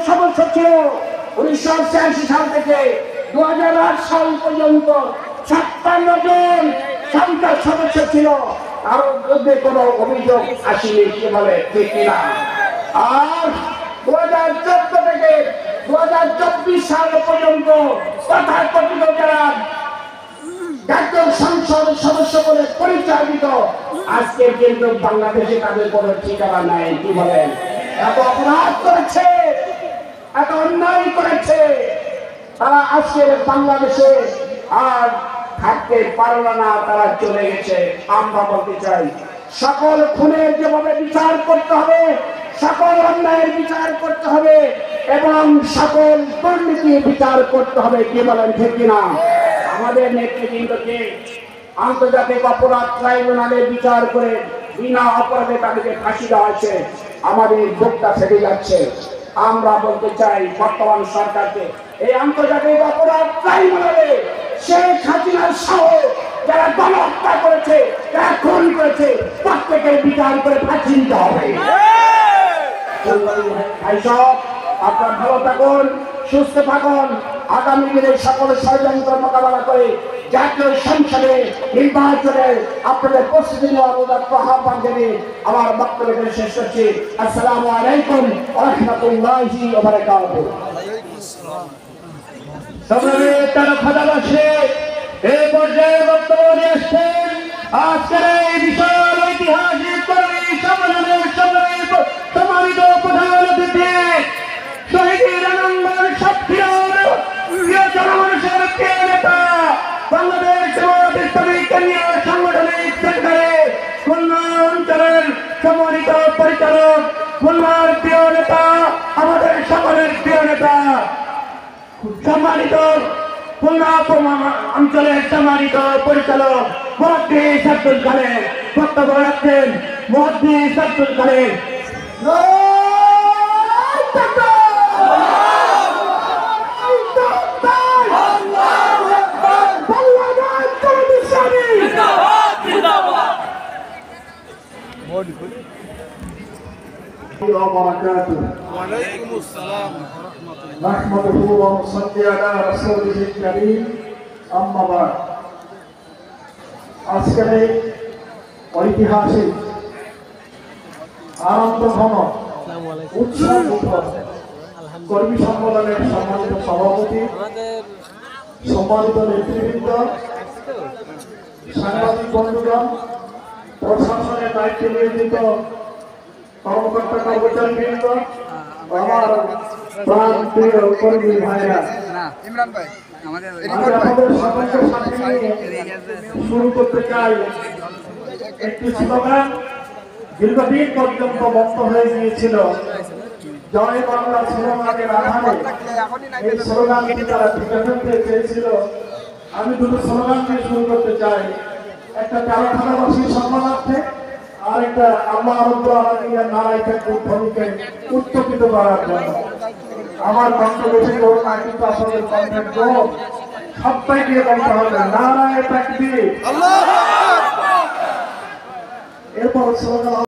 সদস্য ছিল 1986 সাল থেকে 2008 সাল পর্যন্ত 56 জন সংসদ সদস্য ছিল, কারো বিরুদ্ধে কোনো অভিযোগ আসেনি, কি বলে ঠিক কিনা? আর 2014 থেকে 2024 সাল পর্যন্ত তথাকথিত যারা জাতীয় সংসদ সদস্য বলে পরিচয় দিত, আজকে কিন্তু বাংলাদেশে তাদের কোনো ঠিকানা নাই, কি বলেন? এত অপরাধ করেছে, এত অন্যায় করেছে, তারা আজকে বাংলাদেশে আর থাকতে পারল না, তারা চলে গেছে। আমরা বলতে চাই, সকল খুনের যেভাবে বিচার করতে হবে, সকল অন্যায়ের বিচার করতে হবে এবং সকল দুর্নীতির বিচার করতে হবে, কি বলেন ঠিক কিনা? আমাদের নেতৃবৃন্দকে আন্তর্জাতিক অপরাধ ট্রাইব্যুনালে বিচার করে বিনা অপরাধে তাদেরকে ফাঁসি দেওয়া হয়েছে, আমাদের বুকটা ফেটে যাচ্ছে। আমরা বলতে চাই বর্তমান সরকারকে, এই আন্তর্জাতিক অপরাধ ট্রাইব্যুনালে শেখ হাসিনা সহ যারা গণহত্যা করেছে, যারা খুন করেছে, প্রত্যেকের বিচার করে ফাঁসি দিতে হবে। আপনার ভালো থাকুন, সুস্থ থাকুন। আগামী দিনে সকল ষড়যন্ত্র মোকাবেলা করে জাতীয় সংসদে নির্বাচনে আপনাদের প্রস্তুতি নেওয়ার আহ্বান জানিয়ে আমার বক্তব্য শেষ করছি। আসসালামু আলাইকুম ওয়া রাহমাতুল্লাহি ওয়া বারাকাতুহু। এই পর্যায়ে বক্তব্য নিয়ে আসছেন আজকের এই বিশাল ঐতিহাসিক কর্মী সম্মেলনের সম্মানিত প্রধান অতিথি, শহীদের আনন্দের সক্রিয় প্রিয় জনমানুষের প্রিয় নেতা, বাংলাদেশ জামায়াত ইসলামী কেন্দ্রীয় সাংগঠনিক সেক্রেটারি, খুলনা অঞ্চলের সম্মানিত পরিচালক, খুলনার প্রিয় নেতা, আমাদের সকলের প্রিয় নেতা, সম্মানিত খুলনা অঞ্চলের সম্মানিত পরিচালক মুহাদ্দিস আব্দুল খালেক বক্তব্য রাখছেন। মুহাদ্দিস আব্দুল খালেক। আজকের এই ঐতিহাসিক আনন্দঘন উৎসব কর্মী সম্মেলনের সম্মানিত সভাপতি, সম্মানিত নেতৃবৃন্দ, সাংবাদিক বন্ধুগণ, প্রশাসনের দায়িত্বে নিয়োজিত কর্মকর্তা কর্মচারীবৃন্দ, আমার প্রাণ প্রিয় কর্মী ভাইরা, আমাদের সকলকে সাথে নিয়ে শুরু করতে চাই একটি স্লোগান। দীর্ঘদিন পর্যন্ত বন্ধ হয়ে গিয়েছিল জয় বাংলা স্লোগানের আধারে। এই স্লোগানটি তারা টিকে ফেলতে চেয়েছিল। আমি দুটো স্লোগান দিয়ে শুরু করতে চাই, একটা কারখানাবাসীর সম্মানার্থে, আর একটা আল্লাহ রাব্বুল আলামিনের নারায়ে তাকবীর ধ্বনিকে উত্তোলিত করার জন্য। আমার কণ্ঠ বেশি করুন না, কিন্তু আপনাদের কণ্ঠের জোর সবটাই দিয়ে বলতে হবে নারায়ে তাকবীর। এরপর স্লোগান